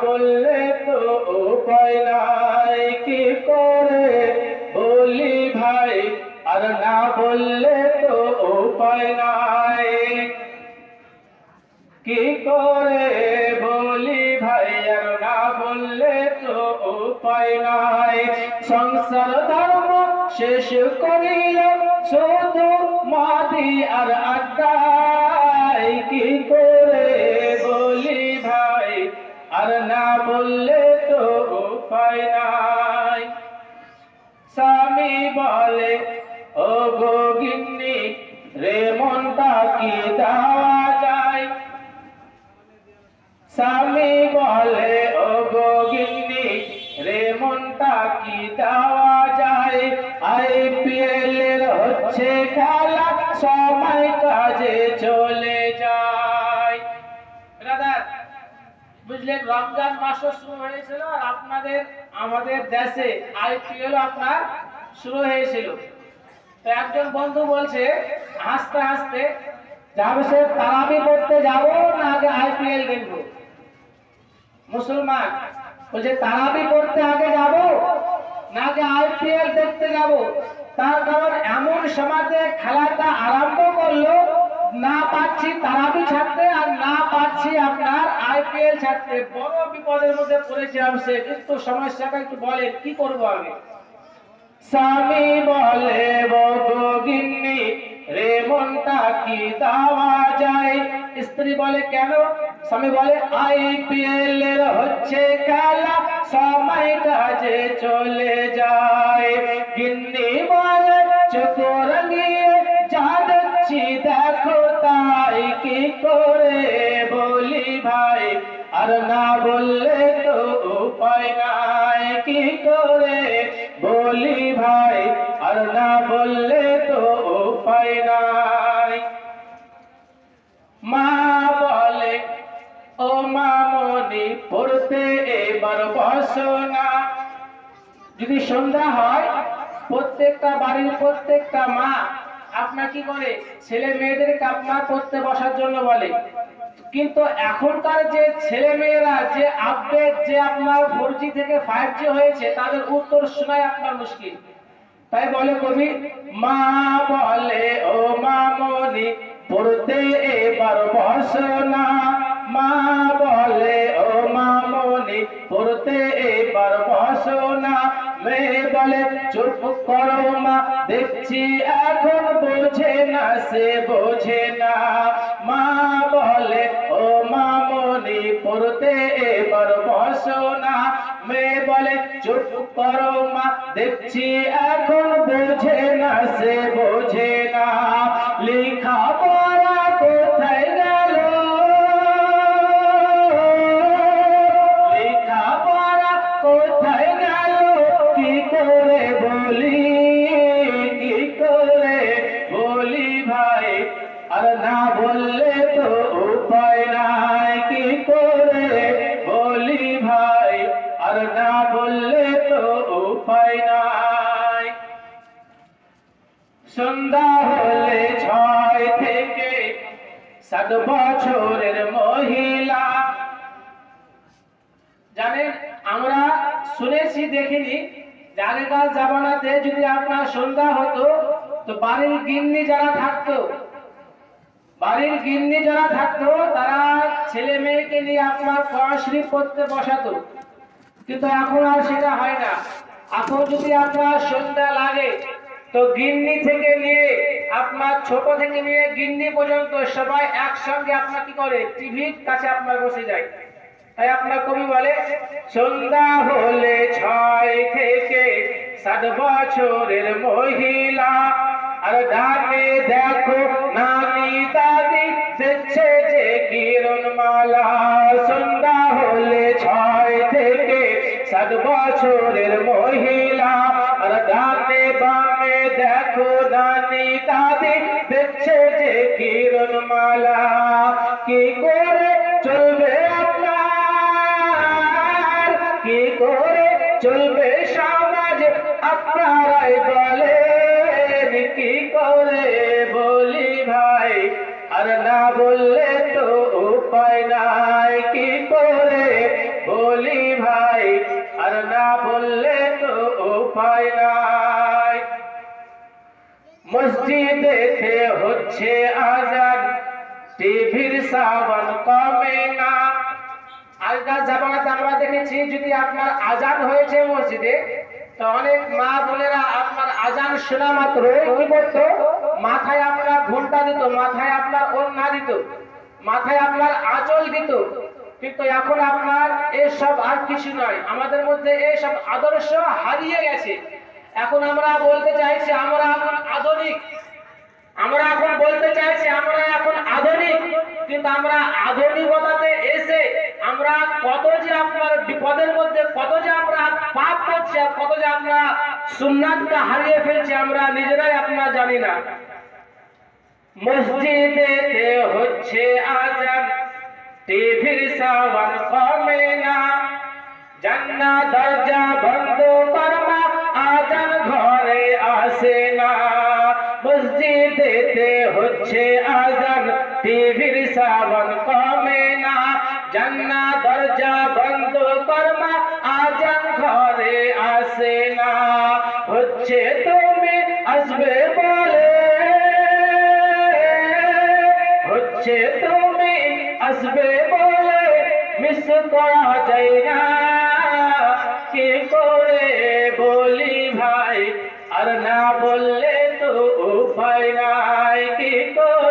বললে তো উপায় নাই, কি করে বলি ভাই, আর না বললে তো উপায় নাই। কি করে বলি ভাই, আর না বললে তো উপায় নাই। সংসার ধর্ম শেষ করিল শুধু মাদি আর আড্ডায়, কি করে বলি ভাই, আর না বললে তো উপায় নাই। স্বামী বলে ও গো গিন্নি রে মনটা কি দেওয়া যায়। স্বামী বলে ও গো গিন্নি রে মনটা কি দেওয়া যায়। IPL এর হচ্ছে খেলা, সময় কাজে চলে যায়। ব্রাদার বুঝলেন, রমজান মাসও শুরু হয়েছিল আর আমাদের দেশে IPL আপনার শুরু হয়েছিল। তো একজন বন্ধু বলছে হাসতে হাসতে, যাবে সে তারাবি করতে যাবো না আগে IPL দেখবো। মুসলমান বলছে তারাবি করতে আগে যাব না আগে IPL দেখতে যাব। তার কারণ এমন সমাজে খেলাটা আরম্ভ করলো, না পাচ্ছি তারাবি ছাড়তে আর না পাচ্ছি আপনার IPL ছাড়তে। বড় বিপদের মধ্যে পড়েছে সে। কিন্তু সমস্যাটা একটু বলেন কি করবো আমি। স্বামী বলে গো গিন্নি রে মনটা কি দেওয়া যায়। স্ত্রী বলে কেন? স্বামী বলে IPL এর হচ্ছে খেলা, সময় কাজে চলে যায়। গিন্নি বলে চোখ রাঙিয়ে যা দেখছি দেখো তাই, কি করে বলি ভাই, আর না বললে তো উপায় নাই। কি করে বলি ভাই, আর না বললে তো উপায় নাই। মা বলে ও মামনি পড়তে এবার বসো না। যদি সন্ধ্যা হয় প্রত্যেকটা বাড়ির প্রত্যেকটা মা আপনার কি করে ছেলে মেয়েদেরকে আপনার পড়তে বসার জন্য বলে। কিন্তু এখনকার যে ছেলে মেয়েরা যে আপডেট, যে আপনার 4G থেকে 5G হয়েছে, তাদের উত্তর শোনায় আপনার মুশকিল। তাই বলে কবি, মা বলে ও মামনি পড়তে এবার বসো না। মা বলে ও মামনি পড়তে এবার বসো না। মেয়ে বলে চুপ করো মা, দেখছি এখন বোঝে না, সে বোঝে না। মা বলে ও মামনি পড়তে এবার বসো না। মেয়ে বলে চুপ করো মা, দেখছি এখন বোঝে না, সে বোঝে না। লেখা পড়া কোথায় গেল, লেখা পড়া কোথায় গেল, কি করে বলি, কি করে বলি ভাই, আর না বললে তো উপায় নাই। কি করে বলি ভাই, আর না বললে তো উপায় নাই। সন্ধ্যা হলে 6 থেকে 7 বছরের মহিলা, জানেন আমরা শুনেছি দেখিনি, আগেকার জামানাতে যদি আপনার সন্ধ্যা হতো তো বাড়ির গিন্নি যারা থাকতো, তারা ছেলে মেয়েকে নিয়ে আপনার কোরআন শরীফ পড়তে বসাতো। কিন্তু এখন আর সেটা হয় না। এখন যদি আপনার সন্ধ্যা লাগে তো গিন্নি থেকে নিয়ে আপনার ছোট থেকে নিয়ে গিন্নি পর্যন্ত সবাই একসঙ্গে আপনার কি করে টিভির কাছে আপনার বসে যায়। তাই আপনার কবি বলে সন্ধ্যা হলে 6 থেকে 7 বছরের মহিলা, আর ডানে দেখো নানি দাদি দেখছে যে কিরণমালা। সন্ধ্যা হলে 6 থেকে 7 বছরের মহিলা, আর ডানে বামে দেখো নানি দাদি দেখছে যে কিরণমালা। কি করে চলবে আপনার, কি করে চলবে সমাজ, আপনারাই বলেন। কি করে বলি ভাই, আর না বললে তো উপায় নাই। কি করে বলি ভাই, আর না বললে তো উপায় নাই। মসজিদেতে হচ্ছে আজান, টিভির সাউন্ড কমে না। আগেকার জামানাতে আমরা দেখেছি যদি আপনার আজান হয়েছে মসজিদে, তো অনেক মা বোনেরা আপনার আজান শোনা মাত্র কি করতো, মাথায় আপনার ঘোমটা দিত, মাথায় আপনার ওড়না দিত, মাথায় আপনার আঁচল দিত। কিন্তু এখন আপনার এসব আর কিছু নয়, আমাদের মধ্যে এসব আদর্শ হারিয়ে গেছে। এখন আমরা বলতে চাইছি আমরা এখন আধুনিক, আমরা এখন বলতে চাইছি আমরা এখন আধুনিক, কিন্তু আমরা আধুনিকতাতে এসে আমরা কত যে আপনার বিপদের মধ্যে, কত যে আমরা পাপ করছি, আর কত যে আমরা সুন্নাতটা হারিয়ে ফেলছি আমরা নিজেরাই আপনারা জানি না। মসজিদেতে হচ্ছে আজান, টিভির সাউন্ড কমে না। জান্নাত দরজা বন্ধ করমা, আজান ঘরে আসে না। মসজিদেতে হচ্ছে আজান, টিভির সাউন্ড কমে না। জান্নাত দরজা বন্ধ করমা, আজান ঘরে আসে না। হচ্ছে তুমি আসবে বলে, হচ্ছে তুমি আসবে বলে মিস করা যায় না। কি করে বলি ভাই, আর না বললে তো উপায় নাই। কি করে